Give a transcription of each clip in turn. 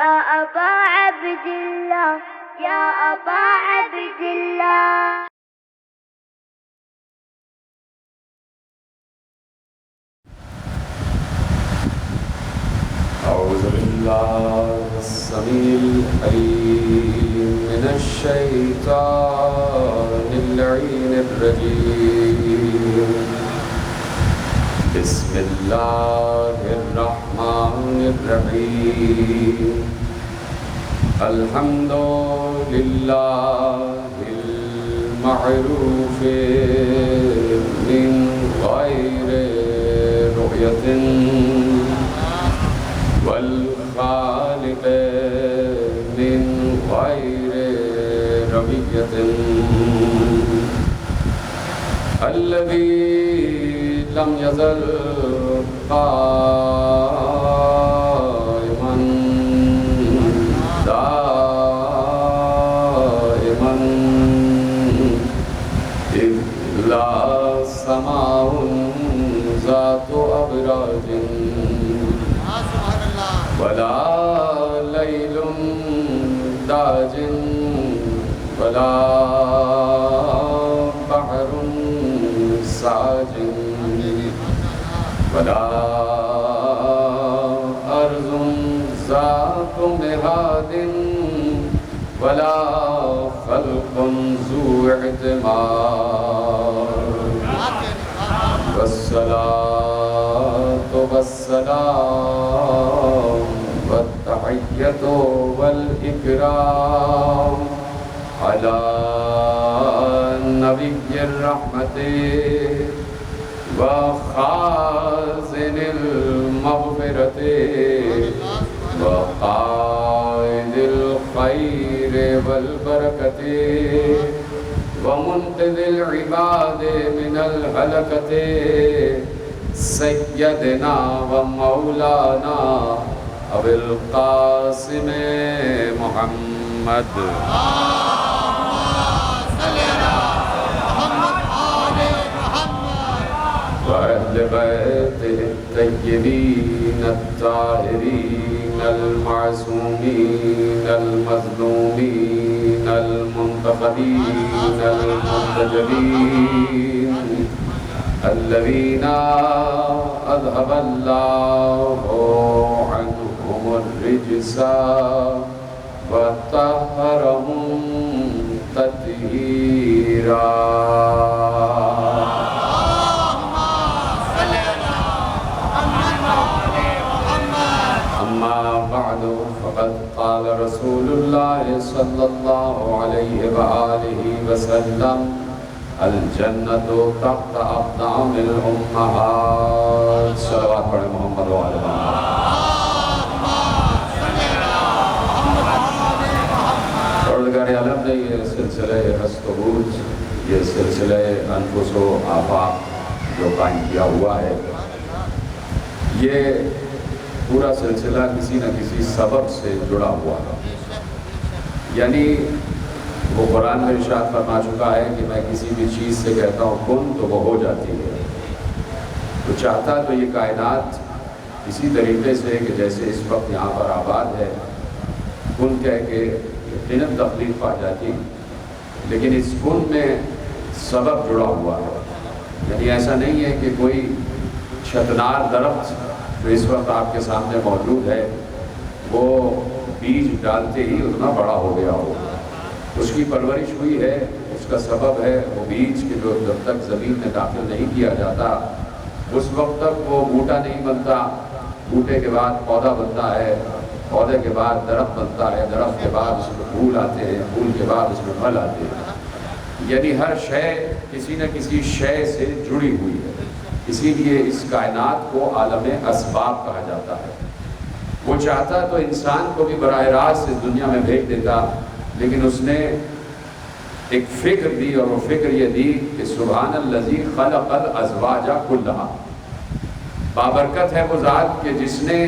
يا أبا عبد الله يا أبا عبد الله. أعوذ بالله السميع العليم من الشيطان اللعين الرجيم. بسم الله الرحمن الرحيم. الحمد لله المعروف من غير رؤية والخالق من غير رمية الذي لم يزل قائما دائما إذ لا سماء ذات أبراج ولا ليل داج ولا بحر ساج ولا أرض ذات مهاد ولا خلق ذو اعتماد والصلاة والسلام والتحية والإكرام على نبي الرحمة وخازن المغفرة وقائد الخير والبركة ومنقذ العباد من الهلكة سيدنا ومولانا أبو القاسم محمد وأهل بيته الطيبين الطاهرين المعصومين المظلومين المنتخبين المنتجبين الذين أذهب الله عنهم الرجس وطهرهم تطهيرا. أما بعد فقد قال رسول الله صلى الله عليه وآله وسلم الجنة تحت أقدام الأمهات. صلوات پڑھیں محمد وآل محمد. پروردگار عالم نے یہ سلسلہ ہست و بوجھ، یہ سلسلہ انفس و آفاق جو قائم کیا ہوا ہے، یہ پورا سلسلہ کسی نہ کسی سبب سے جڑا ہوا ہے. یعنی وہ قرآن میں ارشاد فرما چکا ہے کہ میں کسی بھی چیز سے کہتا ہوں کن تو وہ ہو جاتی ہے. تو چاہتا تو یہ کائنات اسی طریقے سے کہ جیسے اس وقت یہاں پر آباد ہے، کن کہہ کے یقیناً تخلیق پا جاتی، لیکن اس کن میں سبب جڑا ہوا ہے. یعنی ایسا نہیں ہے کہ کوئی چھتنار درخت جو اس وقت آپ کے سامنے موجود ہے وہ بیج ڈالتے ہی اتنا بڑا ہو گیا ہو. اس کی پرورش ہوئی ہے، اس کا سبب ہے وہ بیج کے جو جب تک زمین میں داخل نہیں کیا جاتا اس وقت تک وہ بوٹا نہیں بنتا. بوٹے کے بعد پودا بنتا ہے، پودے کے بعد درخت بنتا ہے، درخت کے بعد اس میں پھول آتے ہیں، پھول کے بعد اس میں پھل آتے ہیں. یعنی ہر شے کسی نہ کسی شے سے جڑی ہوئی ہے. اسی لیے اس کائنات کو عالم اسباب کہا جاتا ہے. وہ چاہتا تو انسان کو بھی براہ راست اس دنیا میں بھیج دیتا، لیکن اس نے ایک فکر دی، اور وہ فکر یہ دی کہ سبحان الذی خلق الازواج کلھا. بابرکت ہے وہ ذات کہ جس نے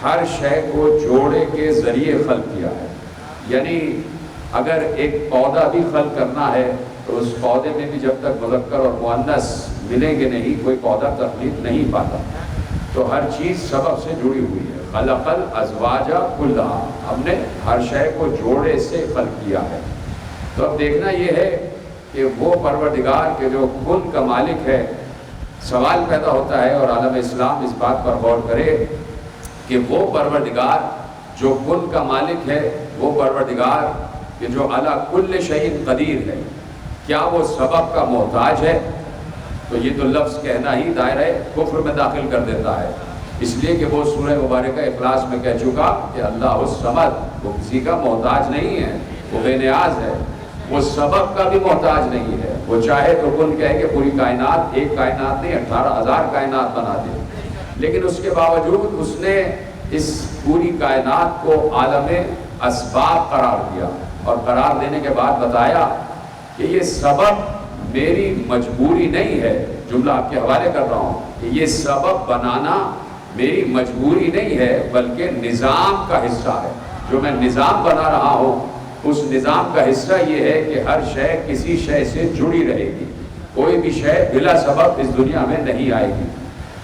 ہر شے کو جوڑے کے ذریعے خلق کیا ہے. یعنی اگر ایک پودا بھی خلق کرنا ہے تو اس پودے میں بھی جب تک مذکر اور مؤنث ملیں گے نہیں کوئی پودا تخلیق نہیں پاتا. تو ہر چیز سبب سے جڑی ہوئی ہے. خلق الازواج کلھا، ہم نے ہر شے کو جوڑے سے خلق کیا ہے. تو اب دیکھنا یہ ہے کہ وہ پروردگار کے جو کن کا مالک ہے، سوال پیدا ہوتا ہے اور عالم اسلام اس بات پر غور کرے کہ وہ پروردگار جو کن کا مالک ہے، وہ پروردگار کہ جو علی کل شیء قدیر ہے، کیا وہ سبب کا محتاج ہے؟ تو یہ تو لفظ کہنا ہی دائرہ کفر میں داخل کر دیتا ہے، اس لیے کہ وہ سورہ مبارکہ اخلاص میں کہہ چکا کہ اللہ الصمد، وہ کسی کا محتاج نہیں ہے، وہ بے نیاز ہے، وہ سبب کا بھی محتاج نہیں ہے. وہ چاہے تو کن کہے کہ پوری کائنات، ایک کائنات نہیں 18,000 کائنات بنا دے، لیکن اس کے باوجود اس نے اس پوری کائنات کو عالم اسباب قرار دیا، اور قرار دینے کے بعد بتایا کہ یہ سبب میری مجبوری نہیں ہے. جملہ آپ کے حوالے کر رہا ہوں کہ یہ سبب بنانا میری مجبوری نہیں ہے، بلکہ نظام کا حصہ ہے. جو میں نظام بنا رہا ہوں، اس نظام کا حصہ یہ ہے کہ ہر شے کسی شے سے جڑی رہے گی، کوئی بھی شے بلا سبب اس دنیا میں نہیں آئے گی.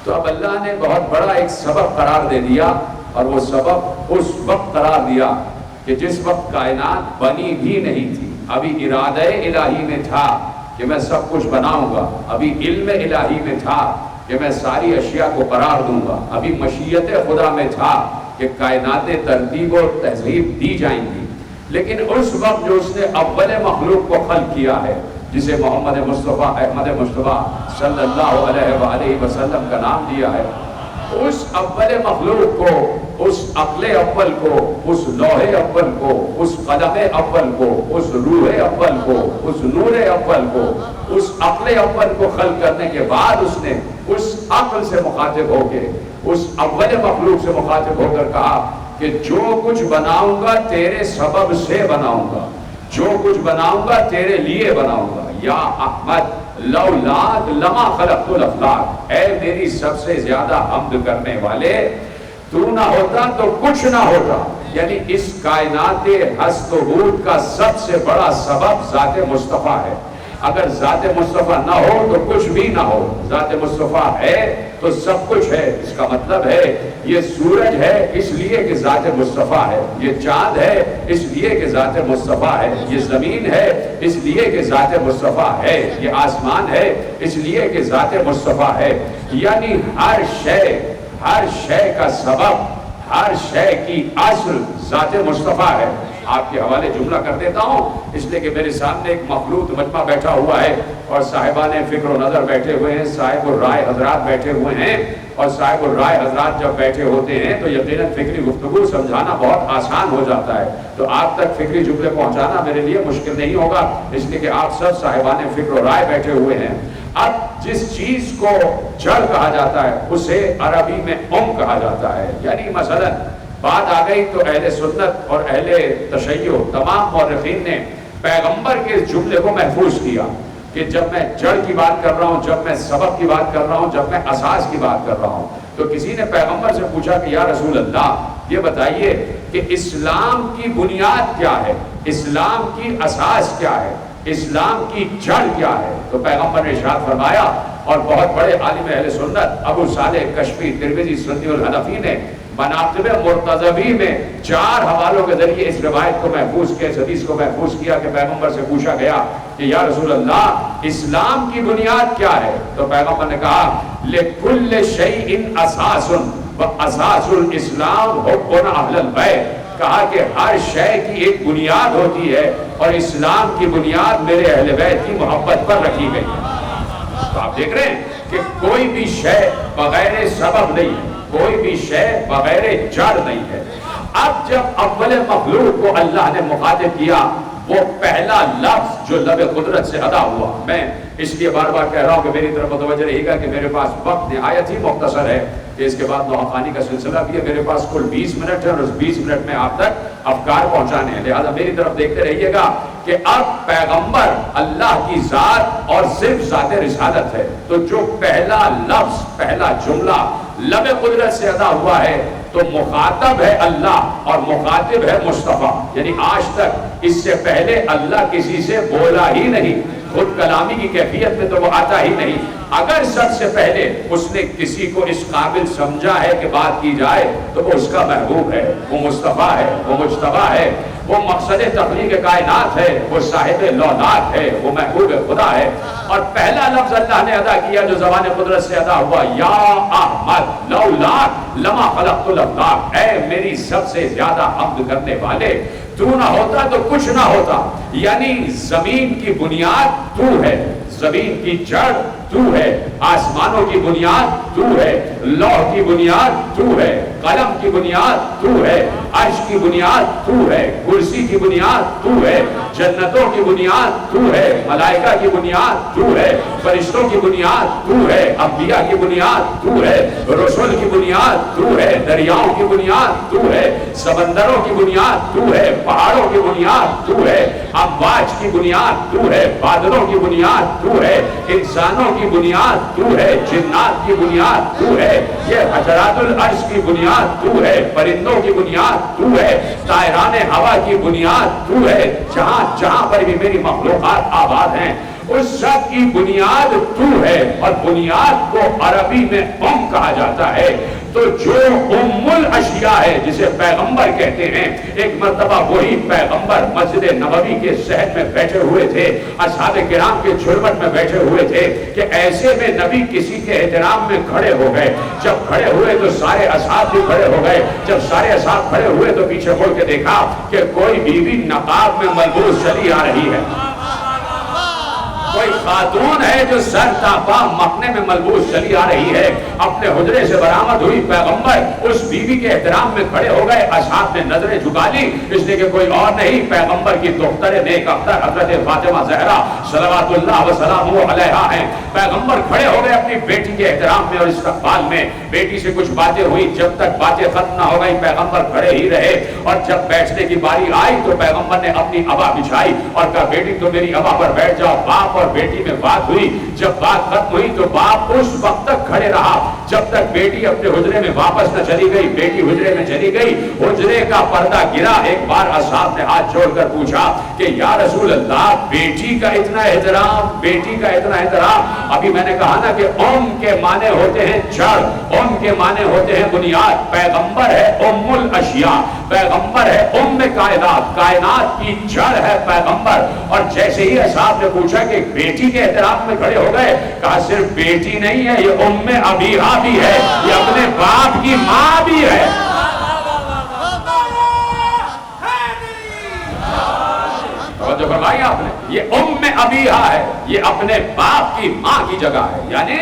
تو اب اللہ نے بہت بڑا ایک سبب قرار دے دیا، اور وہ سبب اس وقت قرار دیا کہ جس وقت کائنات بنی بھی نہیں تھی. ابھی ارادہ الہی میں تھا کہ میں سب کچھ بناؤں گا، ابھی علم الہی میں تھا کہ میں ساری اشیاء کو قرار دوں گا، ابھی مشیت خدا میں تھا کہ کائنات ترتیب و تہذیب دی جائیں گی. لیکن اس وقت جو اس نے اول مخلوق کو خلق کیا ہے، جسے محمد مصطفیٰ احمد مصطفیٰ صلی اللہ علیہ وآلہ وسلم کا نام دیا ہے، اس اول مخلوق کو، اس عقل اول کو، اس لوح اول کو، اس قلم اول کو، اس روح اول کو، اس نور اول کو، اس عقل اول کو خلق کرنے کے بعد اس نے اس عقل سے مخاطب ہو کے، اس اول مخلوق سے مخاطب ہو کر کہا کہ جو کچھ بناؤں گا تیرے سبب سے بناؤں گا، جو کچھ بناؤں گا تیرے لیے بناؤں گا. یا احمد لولاک لما خلقت الافلاک، اے میری سب سے زیادہ حمد کرنے والے، تو نہ ہوتا تو کچھ نہ ہوتا. یعنی اس کائنات ہست و بود کا سب سے بڑا سبب ذات مصطفیٰ ہے. اگر ذات مصطفیٰ نہ ہو تو کچھ بھی نہ ہو، ذات مصطفیٰ ہے تو سب کچھ ہے. اس کا مطلب ہے یہ سورج ہے اس لیے کہ ذات مصطفیٰ ہے، یہ چاند ہے اس لیے کہ ذات مصطفیٰ ہے، یہ زمین ہے اس لیے کہ ذات مصطفیٰ ہے، یہ آسمان ہے اس لیے کہ ذات مصطفیٰ ہے. یعنی ہر شے کا سبب، ہر شے کی اصل ذات مصطفیٰ ہے. آپ کے حوالے جملہ کر دیتا ہوں اس لیے کہ میرے سامنے ایک مخلوط مجمع بیٹھا ہوا ہے، اور صاحبان فکر و نظر بیٹھے ہوئے ہیں، صاحب الرائے حضرات بیٹھے ہوئے ہیں. اور صاحب الرائے حضرات جب بیٹھے ہوتے ہیں تو یقیناً فکری گفتگو سمجھانا بہت آسان ہو جاتا ہے، تو آپ تک فکری جملے پہنچانا میرے لیے مشکل نہیں ہوگا، اس لیے کہ آپ سب صاحبان فکر و رائے بیٹھے ہوئے ہیں. اب جس چیز کو جڑ کہا جاتا ہے اسے عربی میں کہا جاتا ہے. یعنی مثلا بات آ گئی تو اہل سنت اور اہل تشیع تمام مورخین نے پیغمبر کے اس جملے کو محفوظ کیا کہ جب میں جڑ کی بات کر رہا ہوں، جب میں سبب کی بات کر رہا ہوں، جب میں اساس کی بات کر رہا ہوں، تو کسی نے پیغمبر سے پوچھا کہ یا رسول اللہ یہ بتائیے کہ اسلام کی بنیاد کیا ہے، اسلام کی اساس کیا ہے، اسلام کی جڑ کیا ہے؟ تو پیغمبر نے ارشاد فرمایا، اور بہت بڑے عالم اہل سنت ابو صالح کشفی ترمذی سنی الحنفی نے مناقب مرتضوی میں 4 حوالوں کے ذریعے اس روایت کو محفوظ کیا، اس حدیث کو محفوظ کیا کہ پیغمبر سے پوچھا گیا کہ یا رسول اللہ اسلام کی بنیاد کیا ہے؟ تو پیغمبر نے کہا لِكُلِّ شَيْءٍ أَسَاسٌ وَأَسَاسُ الْإِسْلَامِ حُبُّ أَهْلَ الْبَيْتِ، کہا کہ ہر شے کی ایک بنیاد ہوتی ہے اور اسلام کی بنیاد میرے اہل بیت کی محبت پر رکھی گئی ہے. تو آپ دیکھ رہے ہیں کہ کوئی بھی شے بغیر سبب نہیں ہے، کوئی بھی شے بغیر جڑ نہیں ہے. اب جب اول مخلوق کو اللہ نے مخاطب کیا، وہ پہلا لفظ جو لب قدرت سے ادا ہوا، میں اس لیے بار بار کہہ رہا ہوں کہ میری طرف متوجہ رہے گا کہ میرے پاس وقت نہایت ہی مختصر ہے، کہ اس کے بعد نوحانی کا سلسلہ بھی ہے، میرے پاس کل 20 منٹ ہے اور اس 20 منٹ میں آپ تک افکار پہنچانے ہیں، لہذا میری طرف دیکھتے رہیے گا کہ اب پیغمبر اللہ کی ذات اور صرف ذات رسالت ہے. تو جو پہلا لفظ، پہلا جملہ لب قدرت سے ادا ہوا ہے تو مخاطب ہے اللہ اور مخاطب ہے مصطفیٰ. یعنی آج تک اس سے پہلے اللہ کسی سے بولا ہی نہیں، خود کلامی کی کیفیت میں تو وہ آتا ہی نہیں. اگر سب سے پہلے اس نے کسی کو اس قابل سمجھا ہے کہ بات کی جائے تو وہ اس کا محبوب ہے، وہ مصطفیٰ ہے، وہ مجتبیٰ ہے، وہ مقصد تخلیق کائنات ہے، وہ صاحب لونات ہے، وہ محبوب خدا ہے. اور پہلا لفظ اللہ نے ادا کیا جو زبان قدرت سے ادا ہوا، یا احمد لولاک لما خلقت الافلاک، اے میری سب سے زیادہ حمد کرنے والے، تو نہ ہوتا تو کچھ نہ ہوتا. یعنی زمین کی بنیاد تو ہے، زمین کی جڑ تو ہے، آسمانوں کی بنیاد تو ہے، لوح کی بنیاد تو ہے، قلم کی بنیاد تو ہے، عرش کی بنیاد تو ہے، کرسی کی بنیاد تو ہے، جنتوں کی بنیاد تو ہے، ملائکہ کی بنیاد تو ہے، فرشتوں کی بنیاد تو ہے، انبیاء کی بنیاد تو ہے، رسول کی بنیاد تو ہے، دریاؤں کی بنیاد تو ہے، سمندروں کی بنیاد تو ہے، پہاڑوں کی بنیاد تو ہے، امواج کی بنیاد تو ہے، بادلوں کی بنیاد تو ہے، انسانوں کی بنیاد تو ہے، جنات کی بنیاد تو ہے، یہ حجرات العرش کی بنیاد تو ہے، پرندوں کی بنیاد تو ہے، طائران ہوا کی بنیاد تو ہے. جہاں جہاں پر بھی میری مخلوقات آباد ہیں اس سب کی بنیاد تو ہے. اور بنیاد کو عربی میں کہا جاتا ہے. تو جو الاشیاء ہے جسے پیغمبر کہتے ہیں، ایک مرتبہ وہی پیغمبر مسجد نبوی کے صحن میں بیٹھے ہوئے تھے، اصحاب کرام کے جھرمٹ میں بیٹھے ہوئے تھے کہ ایسے میں نبی کسی کے احترام میں کھڑے ہو گئے. جب کھڑے ہوئے تو سارے اصحاب بھی کھڑے ہو گئے. جب سارے اصحاب کھڑے ہوئے تو پیچھے مڑ کے دیکھا کہ کوئی بیوی نقاب میں ملبوس چلی آ رہی ہے، کوئی خاتون ہے جو سر تا پا مخنے میں ملبوس چلی آ رہی ہے. اپنے حجرے سے برآمد ہوئی پیغمبر اس بیوی کے احترام میں کھڑے ہو گئے. اصحاب نے نظریں جھکا لی، اس لیے کہ کوئی اور نہیں، پیغمبر کی دختر نیک اختر حضرت فاطمہ زہرا صلوات اللہ وسلامہ علیہا ہیں. پیغمبر کھڑے ہو گئے اپنی بیٹی کے احترام میں اور استقبال میں. بیٹی سے کچھ باتیں ہوئی، جب تک باتیں ختم نہ ہو گئی پیغمبر کھڑے ہی رہے. اور جب بیٹھنے کی باری آئی تو پیغمبر نے اپنی ابا بچھائی اور کہا بیٹی تو میری ابا پر بیٹھ جاؤ. باپ اور بیٹی میں بات ہوئی. جب بات ختم ہوئی تو باپ اس وقت تک کھڑے رہا جب تک بیٹی اپنے حجرے میں واپس نہ چلی گئی. بیٹی حجرے میں چلی گئی، حجرے کا پردہ گرا. ایک بار اصحاب نے ہاتھ جوڑ کر پوچھا کہ یا رسول اللہ، بیٹی کا اتنا احترام، بیٹی کا اتنا احترام. ابھی میں نے کہا نا کہ ام کے معنی ہوتے ہیں جڑ، ام کے معنی ہوتے ہیں بنیاد. پیغمبر ہے ام الاشیاء، پیغمبر ہے ام کائنات، کائنات کی جڑ ہے پیغمبر. اور جیسے ہی اصحاب نے پوچھا کہ بیٹی کے احترام میں کھڑے ہو گئے، کہا صرف بیٹی نہیں ہے، یہ ام ابیہا بھی ہے، یہ اپنے باپ کی ماں بھی ہے. جو فرمایا آپ نے، یہ ام ابیہا ہے، یہ اپنے باپ کی ماں کی جگہ ہے. یعنی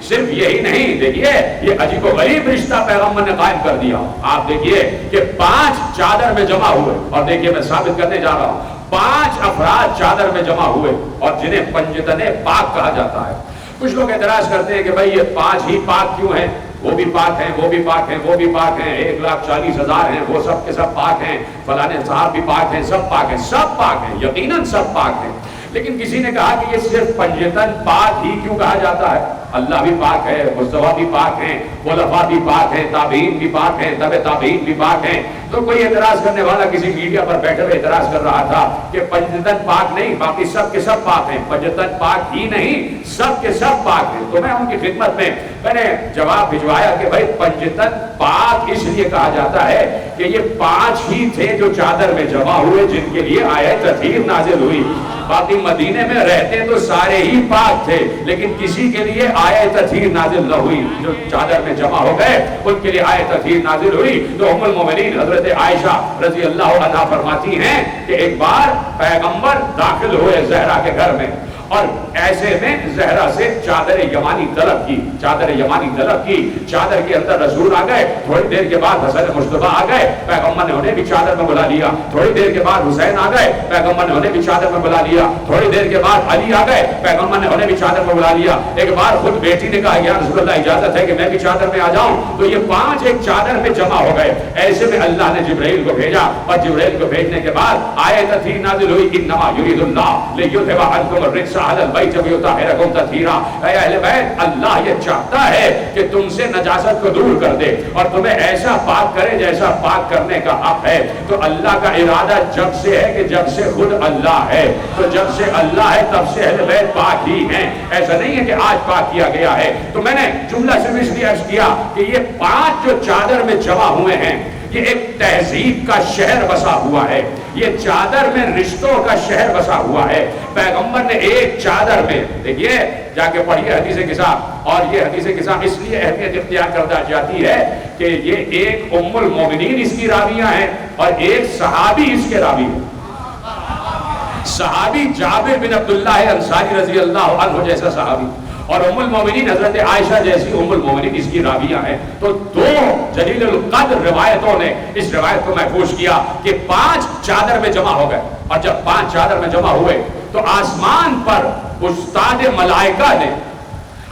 صرف یہی نہیں، دیکھیے یہ عجیب و غریب رشتہ پیغمبر نے قائم کر دیا. آپ دیکھیے کہ 5 چادر میں جمع ہوئے، اور دیکھیے میں ثابت کرنے جا رہا ہوں، 5 افراد چادر میں جمع ہوئے اور جنہیں پنجتن پاک کہا جاتا ہے. کچھ لوگ اعتراض کرتے ہیں کہ بھائی یہ 5 ہی پاک کیوں ہیں؟ وہ بھی پاک ہیں، وہ بھی پاک ہیں، وہ بھی پاک ہیں، 1,40,000 ہیں، وہ سب کے سب پاک ہیں، فلانے صاحب بھی پاک ہیں، سب پاک ہیں. سب پاک ہیں، یقیناً سب پاک ہیں. لیکن کسی نے کہا کہ یہ صرف پنجتن پاک ہی کیوں کہا جاتا ہے؟ اللہ بھی پاک ہے، مصطفیٰ بھی پاک ہیں، خلفاء بھی پاک ہیں، تابعین بھی پاک ہیں، تبع تابعین بھی پاک ہیں. تو کوئی اعتراض کرنے والا کسی میڈیا پر بیٹھے ہوئے اعتراض کر رہا تھا کہ پنجتن پاک نہیں، باقی سب کے سب پاک ہیں. پنجتن پاک ہی نہیں، سب کے سب پاک ہیں. تو میں ان کی خدمت میں نے جواب بھجوایا کہ بھائی پنجتن پاک اس لیے کہا جاتا ہے کہ یہ 5 ہی تھے جو چادر میں جمع ہوئے جن کے لیے آیت تطہیر نازل ہوئی. باقی مدینے میں رہتے تو سارے ہی پاک تھے، لیکن کسی کے لیے آیت تطہیر نازل نہ ہوئی. جو چادر میں جمع ہو گئے ان کے لیے آیت تطہیر نازل ہوئی. تو ام المومنین حضرت عائشہ رضی اللہ عنہا فرماتی ہیں کہ ایک بار پیغمبر داخل ہوئے زہرا کے گھر میں، اور ایسے میں زہرا سے چادر یمانی طلب کی، چادر یمانی طلب کی. چادر کے اندر رسول آ گئے. تھوڑی دیر کے بعد حسن مصطفیٰ آ گئے، پیغمبر نے انہیں بھی چادر میں بلا لیا. تھوڑی دیر کے بعد حسین آ گئے، پیغمبر نے انہیں بھی چادر میں بلا لیا. تھوڑی دیر کے بعد علی آ گئے، پیغمبر نے انہیں بھی چادر میں بلا لیا. ایک بار خود بیٹی نے کہا یا رسول اللہ اجازت ہے کہ میں بھی چادر میں آ جاؤں. تو یہ 5 ایک چادر میں جمع ہو گئے. ایسے میں اللہ نے جبرائیل کو بھیجا، اور جبرائیل کو بھیجنے کے بعد آیت تطہیر نازل ہوئی. انما یرید اللہ لیذھب عنکم الرجس أهل البيت ويطهركم تطهيرا. اے اہل بیت، اللہ یہ چاہتا ہے کہ تم سے نجاست کو دور کر دے اور تمہیں ایسا پاک کرے جیسا پاک کرنے کا حق ہے. تو اللہ کا ارادہ جب سے ہے کہ جب سے خود اللہ ہے. تو جب سے اللہ ہے تب سے اہل بیت پاک ہی ہیں. ایسا نہیں ہے کہ آج پاک کیا گیا ہے. تو میں نے جملہ صرف اس لیے عرض کیا کہ یہ 5 جو چادر میں جمع ہوئے ہیں یہ ایک تہذیب کا شہر بسا ہوا ہے. یہ چادر میں رشتوں کا شہر بسا ہوا ہے. پیغمبر نے ایک چادر میں، دیکھیے جا کے پڑھیے حدیث قصہ، اور یہ حدیث قصہ اس لیے اہمیت اختیار کرتا جاتی ہے کہ یہ ایک ام المومنین اس کی راویہ ہیں اور ایک صحابی اس کے راوی ہیں. صحابی جابر بن عبداللہ انصاری رضی اللہ عنہ جیسا صحابی، اور ام المومنین حضرت عائشہ جیسی ام المومنین اس کی راویہ ہیں. تو 2 جلیل القدر روایتوں نے اس روایت کو محفوظ کیا کہ 5 چادر میں جمع ہو گئے. اور جب 5 چادر میں جمع ہوئے تو آسمان پر استاد ملائکہ نے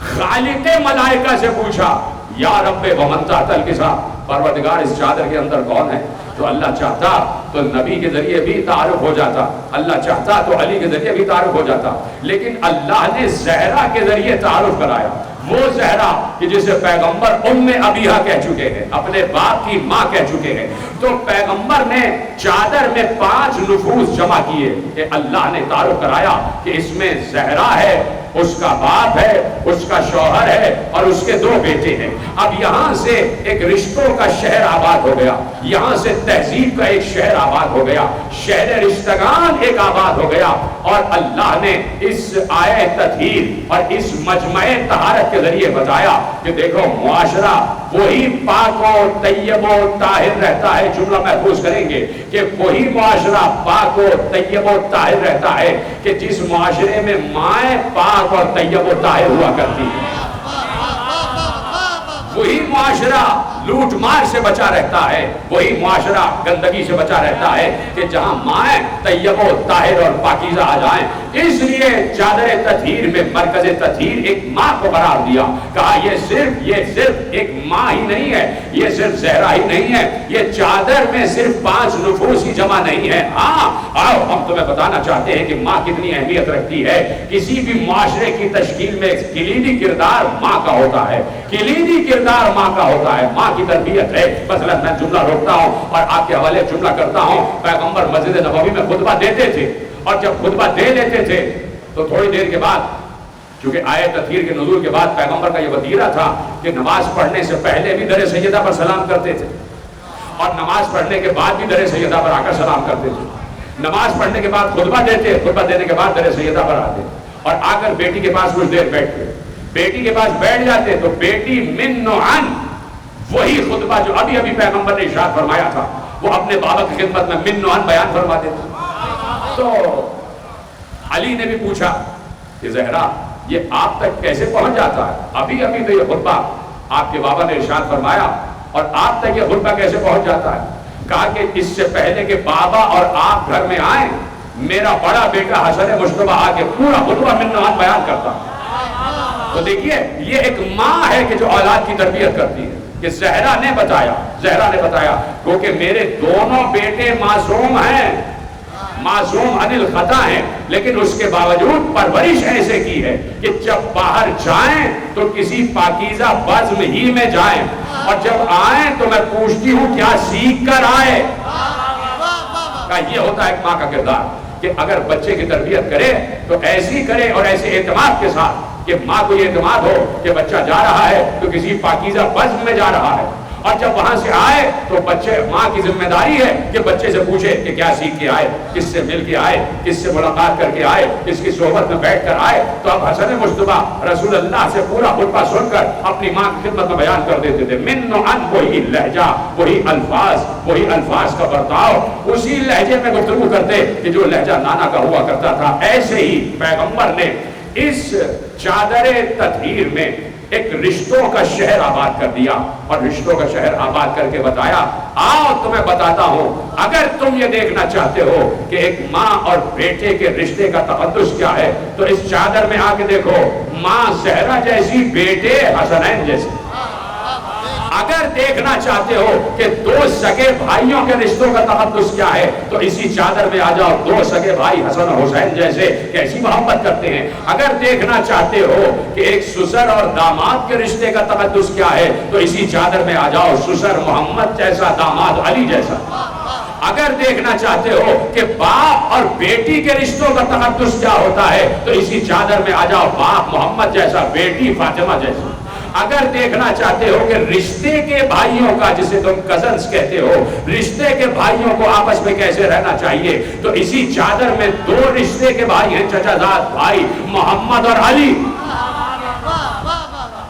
خالق ملائکہ سے پوچھا، یا رب ومن تحت الکسا، پروردگار اس چادر کے اندر کون ہے؟ تو اللہ چاہتا تو نبی کے ذریعے بھی تعارف ہو جاتا، اللہ چاہتا تو علی کے ذریعے بھی تعارف ہو جاتا، لیکن اللہ نے زہرا کے ذریعے تعارف کرایا. وہ زہرا کہ جسے پیغمبر ام ابیہا کہہ چکے ہیں، اپنے باپ کی ماں کہہ چکے ہیں. تو پیغمبر نے چادر میں 5 نفوس جمع کیے کہ اللہ نے تعارف کرایا کہ اس میں زہرا ہے، اس کا باپ ہے، اس کا شوہر ہے اور اس کے 2 بیٹے ہیں. اب یہاں سے ایک رشتوں کا شہر آباد ہو گیا، یہاں سے تہذیب کا ایک شہر آباد ہو گیا، شہر رشتگان ایک آباد ہو گیا. اور اللہ نے اس آیہ تطہیر اور اس مجمع طہارت کے ذریعے بتایا کہ دیکھو معاشرہ وہی پاک و طیب و طاہر رہتا ہے. جملہ محفوظ کریں گے کہ وہی معاشرہ پاک و طیب و طاہر رہتا ہے کہ جس معاشرے میں مائیں پاک اور طیب و طاہر ہوا کرتی ہے. وہی معاشرہ لوٹ مار سے بچا رہتا ہے، وہی معاشرہ گندگی سے بچا رہتا ہے کہ جہاں مائیں طیب و طاہر اور پاکیزہ آ جائیں. اس لیے چادر تطہیر میں مرکز تطہیر ایک ماں کو قرار دیا. کہا یہ صرف ایک ماں ہی نہیں ہے، یہ صرف زہرا ہی نہیں ہے، یہ چادر میں صرف 5 نفوس ہی جمع نہیں ہے. ہاں آؤ ہم تمہیں بتانا چاہتے ہیں کہ ماں کتنی اہمیت رکھتی ہے. کسی بھی معاشرے کی تشکیل میں کلیدی کردار ماں کا ہوتا ہے، کلیدی کردار ماں کا ہوتا ہے، ماں کی تربیت ہے. مثلا میں جملہ روکتا ہوں اور آپ کے حوالے جملہ کرتا ہوں. پیغمبر مسجد نبوی میں خطبہ دیتے تھے اور جب خطبہ دے لیتے تھے تو تھوڑی دیر کے بعد، کیونکہ آیت تطہیر کے نزول کے بعد پیغمبر کا یہ وتیرہ تھا کہ نماز پڑھنے سے پہلے بھی در سیدہ پر سلام کرتے تھے اور نماز پڑھنے کے بعد بھی در سیدہ پر آ کر سلام کرتے تھے. نماز پڑھنے کے بعد خطبہ دیتے، خطبہ دینے کے بعد در سیدہ پر آتے اور آ کر بیٹی کے پاس کچھ دیر بیٹھتے. بیٹی کے پاس بیٹھ جاتے تو بیٹی من عن، وہی خطبہ جو ابھی پیغمبر نے ارشاد فرمایا تھا وہ اپنے بابا کی خدمت میں من عن بیان فرما دیتے. تو علی نے بھی پوچھا کہ زہرا یہ آپ تک کیسے پہنچ جاتا ہے؟ ابھی تو یہ خطبہ آپ کے بابا نے ارشاد فرمایا اور آپ تک یہ خطبہ کیسے پہنچ جاتا ہے؟ کہا کہ اس سے پہلے کہ بابا اور آپ گھر میں آئیں میرا بڑا بیٹا حسن مشتبہ آ کے پورا خطبہ من عن بیان کرتا. تو دیکھیے یہ ایک ماں ہے کہ جو اولاد کی تربیت کرتی ہے کہ زہرا نے بتایا کیونکہ میرے دونوں بیٹے معصوم ہیں، معصوم عن الخطا ہیں، لیکن اس کے باوجود پرورش ایسے کی ہے کہ جب باہر جائیں تو کسی پاکیزہ بزم ہی میں جائیں اور جب آئیں تو میں پوچھتی ہوں کیا سیکھ کر آئے. کہ یہ ہوتا ہے ایک ماں کا کردار کہ اگر بچے کی تربیت کرے تو ایسی کرے اور ایسے اعتماد کے ساتھ کہ ماں کو یہ اعتماد ہو کہ بچہ جا رہا ہے تو کسی پاکیزہ بزم میں جا رہا ہے اور جب وہاں سے آئے تو بچے ماں کی ذمہ داری ہے کہ بچے سے پوچھے کہ کیا سیکھ کے آئے، کس سے مل کے آئے، کس سے ملاقات کر کے آئے، کس کی صحبت میں بیٹھ کر آئے. تو اب حسن مصطفیٰ رسول اللہ سے پورا خطبہ سن کر اپنی ماں کی خدمت میں بیان کر دیتے تھے. من عن، وہی لہجہ، وہی الفاظ کا برتاؤ، اسی لہجے میں گفتگو کرتے کہ جو لہجہ نانا کا ہوا کرتا تھا. ایسے ہی پیغمبر نے اس چادر تطہیر میں ایک رشتوں کا شہر آباد کر دیا اور رشتوں کا شہر آباد کر کے بتایا آؤ تمہیں بتاتا ہوں اگر تم یہ دیکھنا چاہتے ہو کہ ایک ماں اور بیٹے کے رشتے کا تقدس کیا ہے تو اس چادر میں آ کے دیکھو، ماں زہرا جیسی، بیٹے حسنین جیسے. اگر دیکھنا چاہتے ہو کہ دو سگے بھائیوں کے رشتوں کا تقدس کیا ہے تو اسی چادر میں آ جاؤ. دو سگے بھائی حسن اور حسین جیسے کیسی محبت کرتے ہیں. اگر دیکھنا چاہتے ہو کہ ایک سسر اور داماد کے رشتے کا تقدس کیا ہے تو اسی چادر میں آ جاؤ. سسر محمد جیسا، داماد علی جیسا. اگر دیکھنا چاہتے ہو کہ باپ اور بیٹی کے رشتوں کا تقدس کیا ہوتا ہے تو اسی چادر میں آ جاؤ. باپ محمد جیسا، بیٹی فاطمہ جیسا. اگر دیکھنا چاہتے ہو کہ رشتے کے بھائیوں کا، جسے تم کزنز کہتے ہو، رشتے کے بھائیوں کو آپس میں کیسے رہنا چاہیے تو اسی چادر میں دو رشتے کے بھائی ہیں، چچا زاد بھائی محمد اور علی.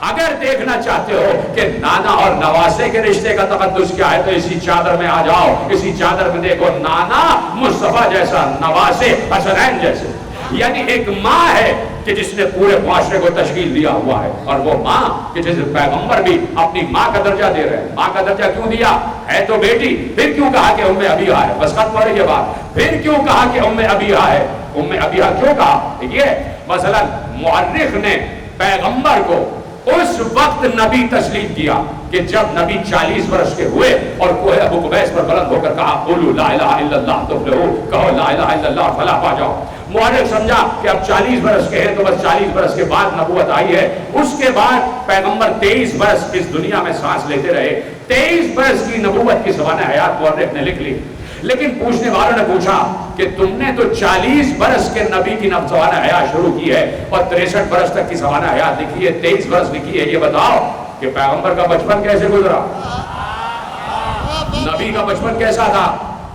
اگر دیکھنا چاہتے ہو کہ نانا اور نواسے کے رشتے کا تقدس کیا ہے تو اسی چادر میں آ جاؤ. اسی چادر میں دیکھو نانا مصطفیٰ جیسا، نواسے حسنین جیسے. یعنی ایک ماں ہے کہ جس نے پورے معاشرے کو تشکیل دیا ہوا ہے، اور وہ ماں کہ جس پیغمبر بھی اپنی ماں کا درجہ دے رہے ہیں. ماں کا درجہ کیوں دیا ہے؟ تو بیٹی. پھر کیوں کہا کہ ام ابیہ ہے؟ بس ختم ہو رہی ہے بات. پھر کیوں کہا کہ ام ابیہ ہے؟ ام ابیہ کیوں کہا؟ دیکھیے مثلا مورخ نے پیغمبر کو اس وقت نبی تسلیم کیا کہ جب نبی 40 برس کے ہوئے اور کوہ ابو قبیس پر بلند ہو کر کہا قولوا لا الہ الا اللہ تفلحوا، کہو لا الہ الا اللہ فلاح پا جاؤ. مورخ سمجھا کہ اب 40 برس کے ہیں تو بس 40 برس کے بعد نبوت آئی ہے. اس کے بعد پیغمبر 23 برس اس دنیا میں سانس لیتے رہے. 23 برس کی نبوت کی سوانح حیات مورخ نے لکھ لی. لیکن پوچھنے والوں نے پوچھا کہ تم نے تو 40 برس کے نبی کی سوانح حیات شروع کی ہے اور 63 برس تک کی سوانح حیات لکھی ہے، 23 برس لکھی ہے. یہ بتاؤ کہ پیغمبر کا بچپن کیسے گزرا؟ نبی کا بچپن کیسا تھا؟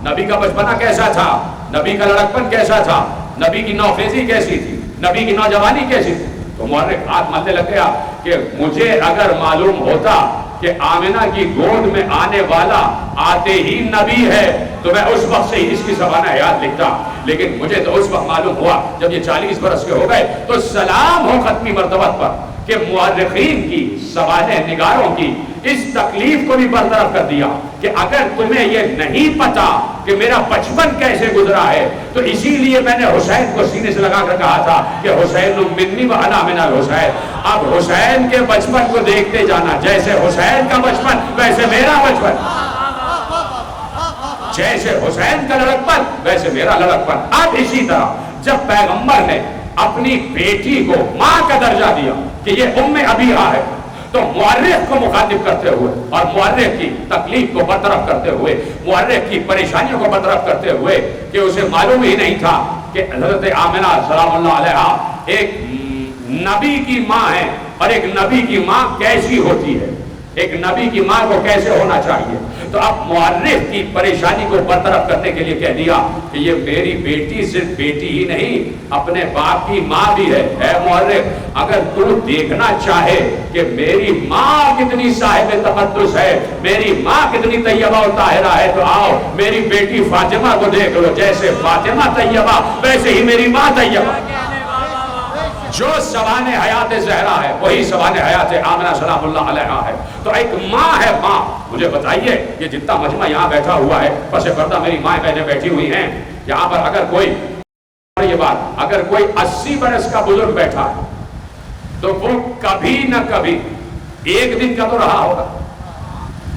نبی کا بچپنا کیسا تھا؟ نبی کا لڑکپن کیسا تھا؟ نبی کی نوخیزی کیسی تھی؟ نبی کی نوجوانی کیسی تھی؟ تو مورخ ہاتھ ماننے لگ گیا کہ مجھے اگر معلوم ہوتا کہ آمنہ کی گود میں آنے والا آتے ہی نبی ہے تو میں اس وقت سے ہی اس کی سوانح حیات لکھتا. لیکن مجھے تو اس وقت معلوم ہوا جب یہ 40 برس کے ہو گئے. تو سلام ہو ختمی مرتبت پر کہ مورخین کی، سوانح نگاروں کی اس تکلیف کو بھی برطرف کر دیا کہ اگر تمہیں یہ نہیں پتا کہ میرا بچپن کیسے گزرا ہے تو اسی لیے میں نے حسین کو سینے سے لگا کر کہا تھا کہ حسین منی و انا من الحسین. اب حسین کے بچپن کو دیکھتے جانا، جیسے حسین کا بچپن ویسے میرا بچپن، جیسے حسین کا لڑکپن ویسے میرا لڑکپن. اب اسی طرح جب پیغمبر نے اپنی بیٹی کو ماں کا درجہ دیا کہ یہ ام ابیہ ہے تو مورخ کو مخاطب کرتے ہوئے اور مورخ کی تکلیف کو برطرف کرتے ہوئے، مورخ کی پریشانیوں کو برطرف کرتے ہوئے کہ اسے معلوم ہی نہیں تھا کہ حضرت آمنہ سلام اللہ علیہا ایک نبی کی ماں ہے اور ایک نبی کی ماں کیسی ہوتی ہے، ایک نبی کی ماں کو کیسے ہونا چاہیے. تو اب مورخ کی پریشانی کو برطرف کرنے کے لیے کہہ دیا کہ یہ میری بیٹی صرف بیٹی ہی نہیں، اپنے باپ کی ماں بھی ہے. اے مورخ، اگر تو دیکھنا چاہے کہ میری ماں کتنی صاحب تقدس ہے، میری ماں کتنی طیبہ و طاہرہ ہے، تو آؤ میری بیٹی فاطمہ کو دیکھ لو. جیسے فاطمہ طیبہ ویسے ہی میری ماں طیبہ. جو سوانح حیات زہرا ہے وہی سوانح حیات آمنہ سلام اللہ علیہا ہے. تو ایک ماں ہے. ماں، مجھے بتائیے یہ جتنا مجمع یہاں بیٹھا ہوا ہے پس پردہ میری مائیں بہنیں بیٹھی ہوئی ہیں یہاں پر، اگر کوئی یہ بات اگر کوئی 80 برس کا بزرگ بیٹھا ہے تو وہ کبھی نہ کبھی ایک دن کا تو رہا ہوگا.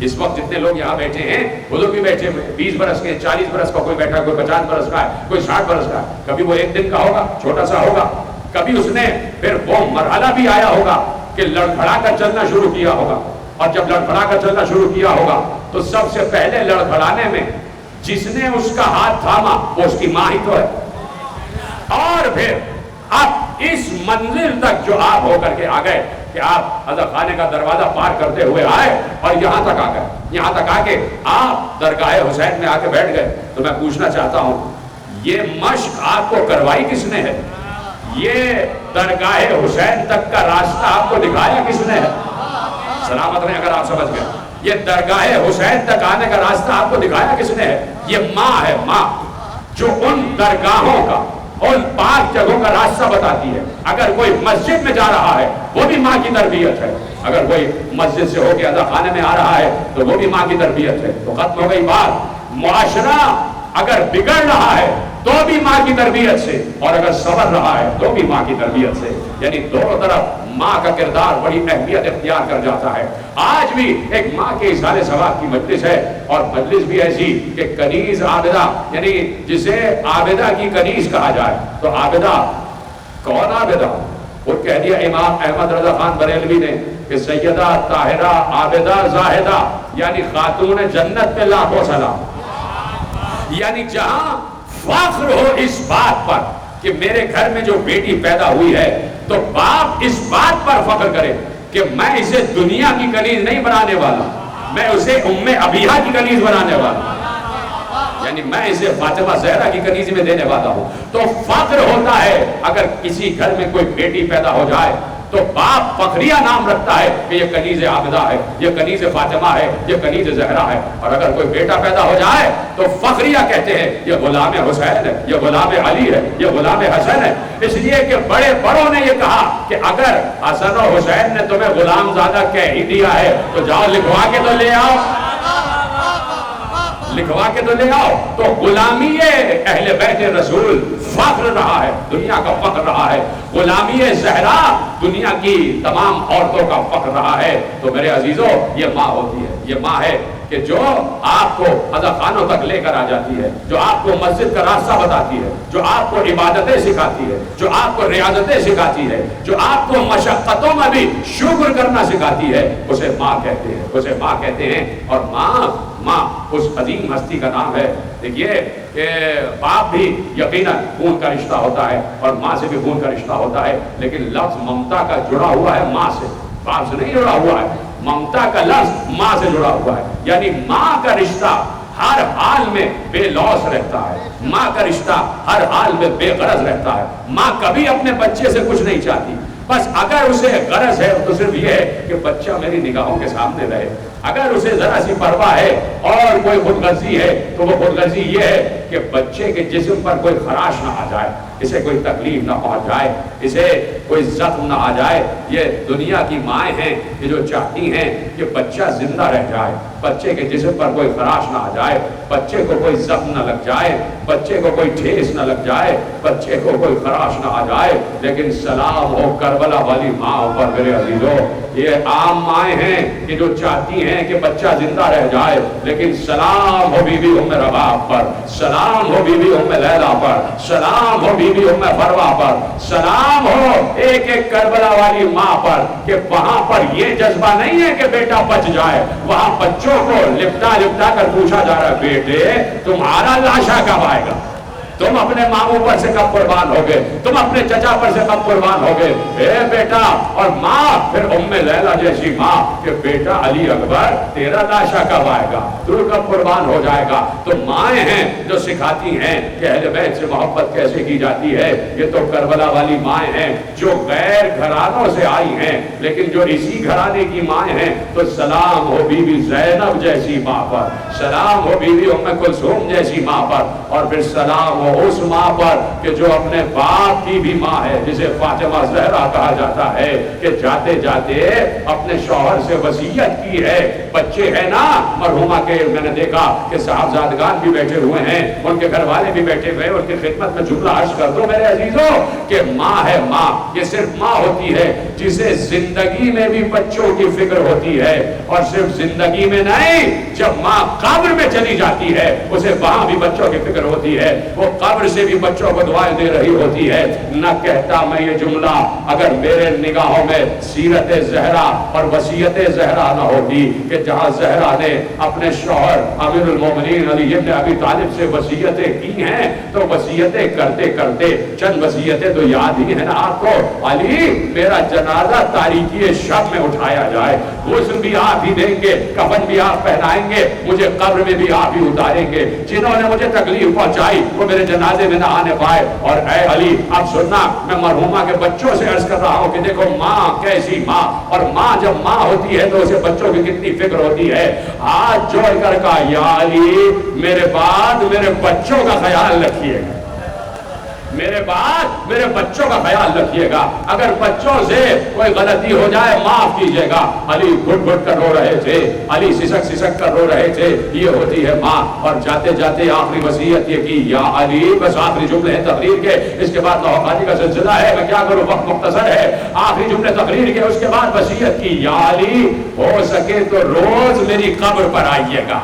اس وقت جتنے لوگ یہاں بیٹھے ہیں بزرگ بھی بیٹھے ہوئے 20 برس کے، 40 برس کا کوئی بیٹھا ہے، کوئی 50 برس کا ہے، کوئی 60 برس کا ہے. کبھی وہ ایک دن کا ہوگا، چھوٹا سا ہوگا. کبھی اس نے پھر وہ مرحلہ بھی آیا ہوگا کہ لڑکھڑا کر چلنا شروع کیا ہوگا، اور جب لڑکھڑا کر چلنا شروع کیا ہوگا تو سب سے پہلے لڑکھڑانے میں جس نے اس کا ہاتھ تھاما وہ اس کی ماں ہی تو ہے. اور پھر اب اس منزل تک جو آپ ہو کر کے آ گئے کہ آپ عزا خانے کا دروازہ پار کرتے ہوئے آئے اور یہاں تک آ گئے، یہاں تک آ کے آپ درگاہ حسین میں آ کے بیٹھ گئے، تو میں پوچھنا چاہتا ہوں یہ مشق آپ کو کروائی کس نے ہے؟ یہ درگاہ حسین تک کا راستہ آپ کو دکھایا کس نے ہے؟ سلامت رہیں اگر آپ سمجھ گئے. یہ درگاہ حسین تک آنے کا راستہ آپ کو دکھایا کس نے ہے؟ یہ ماں ہے. ماں جو ان درگاہوں کا، ان پاک جگہوں کا راستہ بتاتی ہے. اگر کوئی مسجد میں جا رہا ہے وہ بھی ماں کی تربیت ہے، اگر کوئی مسجد سے ہو کے عزا خانے میں آ رہا ہے تو وہ بھی ماں کی تربیت ہے. تو ختم ہو گئی بات. معاشرہ اگر بگڑ رہا ہے تو بھی ماں کی تربیت سے، اور اگر صبر رہا ہے تو بھی ماں کی تربیت سے، یعنی دونوں طرف ماں کا کردار بڑی اہمیت اختیار کر جاتا ہے۔ آج بھی ایک ماں کے اظہار ثواب کی مجلس ہے، اور مجلس بھی ایسی کہ کنیز عابدہ، یعنی جسے عابدہ کی کنیز کہا جائے، تو عابدہ کون عابدہ؟ وہ کہہ دیا امام احمد رضا خان بریلوی نے کہ سیدہ طاہرہ عابدہ زاہدہ، یعنی خاتون جنت پہ لاکھوں سلام، یعنی جہاں فخر ہو اس بات پر کہ میرے گھر میں جو بیٹی پیدا ہوئی ہے تو باپ اس بات پر فخر کرے کہ میں اسے دنیا کی کنیز نہیں بنانے والا، میں اسے ام ابیہا کی کنیز بنانے والا، یعنی میں اسے فاطمہ زہرا کی کنیز میں دینے والا ہوں۔ تو فخر ہوتا ہے اگر کسی گھر میں کوئی بیٹی پیدا ہو جائے تو باپ فخریہ نام رکھتا ہے کہ یہ کنیز عابدہ ہے، یہ کنیز فاطمہ ہے، یہ کنیز زہرا ہے، اور اگر کوئی بیٹا پیدا ہو جائے تو فخریہ کہتے ہیں یہ غلام حسین ہے، یہ غلام علی ہے، یہ غلام حسن ہے، اس لیے کہ بڑے بڑوں نے یہ کہا کہ اگر حسن و حسین نے تمہیں غلام زادہ کہہ ہی دیا ہے تو جاؤ لکھوا کے تو لے آؤ، لکھوا کے تو لے آؤ۔ تو غلامی اہل بیت رسول فخر رہا ہے، دنیا کا فخر رہا ہے، غلامی زہرا دنیا کی تمام عورتوں کا فخر رہا ہے۔ تو میرے عزیزوں، یہ ماں ہوتی ہے، یہ ماں ہے کہ جو آپ کو عزا خانوں تک لے کر آ جاتی ہے، جو آپ کو مسجد کا راستہ بتاتی ہے، جو آپ کو عبادتیں سکھاتی ہے، جو آپ کو ریاضتیں سکھاتی ہے، جو آپ کو مشقتوں میں بھی شکر کرنا سکھاتی ہے، اسے ماں کہتے ہیں، اسے ماں کہتے ہیں۔ اور ماں اس عظیم ہستی کا نام ہے۔ دیکھیے کہ باپ بھی یقیناً خون کا رشتہ ہوتا ہے اور ماں سے بھی خون کا رشتہ ہوتا ہے، لیکن لفظ ممتا کا جڑا ہوا ہے ماں سے، باپ سے نہیں جڑا ہوا ہے۔ ممتا کا لفظ ماں سے جڑا ہوا ہے، یعنی ماں کا رشتہ ہر حال میں بے لوث رہتا ہے، ماں کا رشتہ ہر حال میں بے غرض رہتا ہے۔ ماں کبھی اپنے بچے سے کچھ نہیں چاہتی، بس اگر اسے غرض ہے تو صرف یہ ہے کہ بچہ میری نگاہوں کے سامنے رہے۔ اگر اسے ذرا سی پرواہ ہے اور کوئی خود غرضی ہے تو وہ خود غرضی یہ ہے کہ بچے کے جسم پر کوئی خراش نہ آ جائے، اسے کوئی تکلیف نہ پہنچ جائے، اسے کوئی زخم نہ آ جائے۔ یہ دنیا کی مائیں ہیں کہ جو چاہتی ہیں کہ بچہ زندہ رہ جائے، بچے کے جسم پر کوئی خراش نہ آ جائے، بچے کو کوئی زخم نہ لگ جائے، بچے کو کوئی ٹھیس نہ لگ جائے، بچے کو کوئی خراش نہ آ جائے۔ لیکن سلام ہو کربلا والی ماں پر میرے عزیزوں، یہ عام مائیں ہیں کہ جو چاہتی ہیں کہ بچہ زندہ رہ جائے، لیکن سلام ہو بی بی ام رباب پر، سلام ہو بی بی ام لیلا پر، سلام ہو بی بی ام فروا پر، سلام ہو ایک ایک کربلا والی ماں پر کہ وہاں پر یہ جذبہ نہیں ہے کہ بیٹا بچ جائے، وہاں بچوں کو لپٹا لپٹا کر پوچھا جا رہا ہے بیٹے تمہارا لاشا کب آئے گا، تم اپنے ماموں پر سے کب قربان ہوگے، تم اپنے چچا پر سے کب قربان ہوگے، اے بیٹا۔ اور ماں پھر ام لیلا جیسی ماں کہ بیٹا علی اکبر تیرا لاشا کب آئے گا، تو کب قربان ہو جائے گا۔ تو مائیں ہیں جو سکھاتی ہیں کہ اہل بیت سے محبت کیسے کی جاتی ہے۔ یہ تو کربلا والی مائیں ہیں جو غیر گھرانوں سے آئی ہیں، لیکن جو اسی گھرانے کی مائیں ہیں تو سلام ہو بی بی زینب جیسی ماں پر، سلام ہو بی بی ام کلثوم جیسی ماں پر، اور پھر سلام ہو اس ماں پر کہ جو اپنے باپ کی بھی ماں ہے، جسے فاطمہ زہرا کہا جاتا ہے، کہ جاتے جاتے اپنے شوہر سے وصیت کی ہے۔ بچے ہیں نا مرحومہ کے، میں نے دیکھا کہ صاحبزادگان بھی بیٹھے ہوئے ہیں، ان کے گھر والے بھی بیٹھے ہوئے، ان کی خدمت میں جملہ عرض کر دو میرے عزیزوں کہ ماں ہے ماں، یہ صرف ماں ہوتی ہے جسے زندگی میں بھی بچوں کی فکر ہوتی ہے، اور صرف زندگی میں نہیں، جب ماں قبر میں چلی جاتی ہے اسے وہاں بھی بچوں کی فکر ہوتی ہے، وہ قبر سے بھی بچوں کو دعائیں دے رہی ہوتی ہے۔ نہ کہتا میں یہ جملہ اگر میرے نگاہوں میں سیرت زہرا اور وصیت زہرا نہ ہوتی کہ جہاں زہرا نے اپنے شوہر امیر المومنین علی ابن ابی طالب سے وصیتیں کی ہیں، تو وصیتیں کرتے کرتے چند وصیتیں تو یاد ہی ہیں نا آپ کو، علی میرا جنازہ تاریکی شب میں اٹھایا جائے، غسل بھی آپ ہی دیں گے، کفن بھی آپ پہنائیں گے، مجھے قبر میں بھی آپ ہی اتاریں گے، جنہوں نے مجھے تکلیف پہنچائی وہ میرے جنازے میں نہ آنے پائے۔ اور اے علی اب سننا، میں مرحومہ کے بچوں سے عرض کر رہا ہوں کہ دیکھو ماں کیسی ماں، اور ماں جب ماں ہوتی ہے تو اسے بچوں کی کتنی فکر ہوتی ہے۔ ہاتھ جوڑ کر کہا یا علی میرے بعد میرے بچوں کا خیال رکھیے گا، میرے بعد میرے بچوں کا خیال رکھیے گا، اگر بچوں سے کوئی غلطی ہو جائے معاف کیجیے گا۔ علی گھٹ گھٹ کر رو رہے تھے، علی سسک سسک کر رو رہے تھے، یہ ہوتی ہے ماں۔ اور جاتے جاتے آخری وصیت یہ کی، یا علی، بس آخری جملے ہیں تقریر کے، اس کے بعد لوحانی کا سلسلہ ہے، میں کیا کروں، وقت مختصر ہے۔ آخری جملے تقریر کے، اس کے بعد وصیت کی، یا علی، ہو سکے تو روز میری قبر پر آئیے گا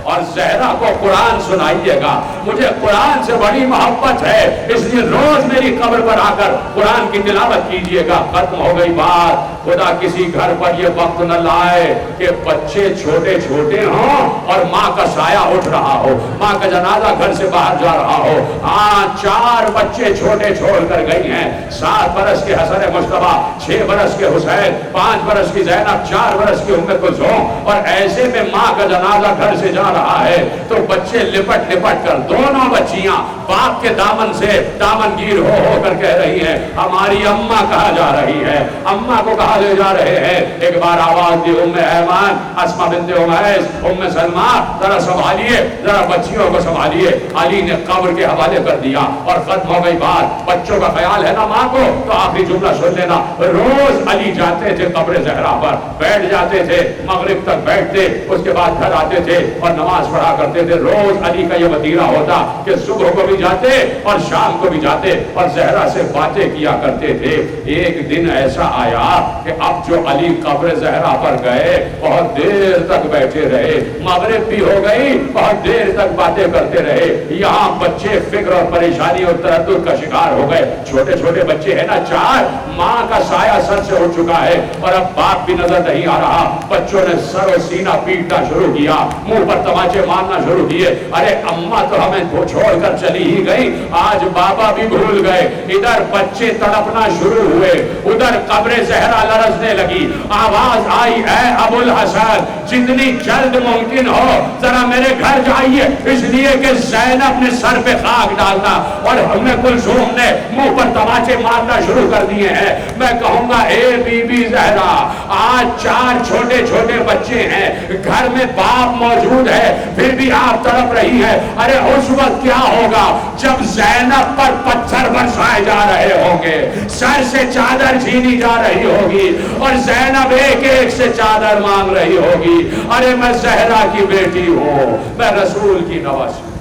اور زہرا کو قرآن سنائیے گا، مجھے قرآن سے بڑی محبت ہے، اس لیے روز میری قبر پر آ کر قرآن کی تلاوت کیجیے گا۔ ختم ہو گئی بات۔ خدا کسی گھر پر یہ وقت نہ لائے کہ بچے چھوٹے چھوٹے ہوں اور ماں کا سایہ اٹھ رہا ہو، ماں کا جنازہ گھر سے باہر جا رہا ہو۔ ہاں، 4 بچے چھوٹے چھوڑ کر گئی ہیں، 7 برس کے حسن مصطفیٰ، 6 برس کے حسین، 5 برس کی زینب، 4 برس کی ام کلثوم، اور ایسے میں ماں کا جنازہ گھر سے جا رہا ہے تو بچے لپٹ لپٹ کر، دونوں بچیاں باپ کے دامن سے دامن گیر ہو کر کہہ رہی ہیں، ہماری اماں کہاں جا رہی ہے، اماں کو کہاں لے جا رہے ہیں۔ ایک بار آواز دی ام ایمان، اسماء بنت امیس، ام سلمہ، ذرا سنبھالیے، ذرا بچیوں کو سنبھالیے۔ علی نے قبر کے حوالے کر دیا اور ختم ہو گئی بات۔ بچوں کا خیال ہے نا ماں کو، تو آخری جملہ سن لینا، روز علی جاتے تھے قبر زہرا پر، بیٹھ جاتے تھے، مغرب تک بیٹھتے، اس کے بعد گھر آتے تھے اور نماز پڑھا کرتے تھے۔ روز علی کا یہ وتیرہ ہوتا کہ صبح کو بھی جاتے اور شام کو بھی جاتے اور زہرا سے باتیں کیا کرتے تھے۔ ایک دن ایسا آیا کہ اب جو علی قبر زہرا پر گئے، بہت دیر تک بیٹھے رہے، مغرب بھی ہو گئی، بہت دیر تک باتیں کرتے رہے۔ یہاں بچے فکر اور پریشانی اور تردد کا شکار ہو گئے، چھوٹے چھوٹے بچے ہیں نا 4، ماں کا سایہ سر سے اٹھ چکا ہے اور اب باپ بھی نظر نہیں آ رہا۔ بچوں نے سر و سینہ پیٹنا شروع کیا، منہ پر تماچے مارنا شروع کیے، ارے اماں تو ہمیں چھوڑ کر چلی ہی گئی، آج بابا بھی بھول گئے۔ ادھر بچے تڑپنا شروع ہوئے، ادھر قبر زہرا لرزنے لگی۔ آواز آئی، اے ابو الحسن، جتنی جلد ممکن ہو ذرا میرے گھر جائیے، اس لیے کہ زینب نے سر پہ خاک ڈالنا اور ام کلثوم نے منہ پر تماچے مارنا شروع کر دیے ہیں۔ میں کہوں گا، اے بی بی زہرا، آج 4 چھوٹے چھوٹے بچے ہیں، گھر میں باپ موجود ہے، پھر بھی آپ تڑپ رہی ہے۔ ارے اس وقت کیا ہوگا جب زینب پر پتھر برسائے جا رہے ہوں گے، سر سے چادر چھینی جا رہی ہوگی اور زینب ایک ایک سے چادر مانگ رہی ہوگی۔ ارے میں زہرا کی بیٹی ہوں، میں رسول کی نواسی ہوں۔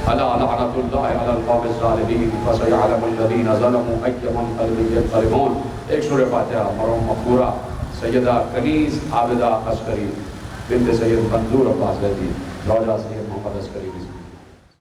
الا لعنت اللہ علی القوم الظالمین فسیعلم الذین ظلموا ای منقلب ینقلبون۔ ایک سورہ فاتحہ مرحوم مغفورہ سیدہ کنیز عابدہ عسکری بنت سید منظور عباس لدی، روضہ سید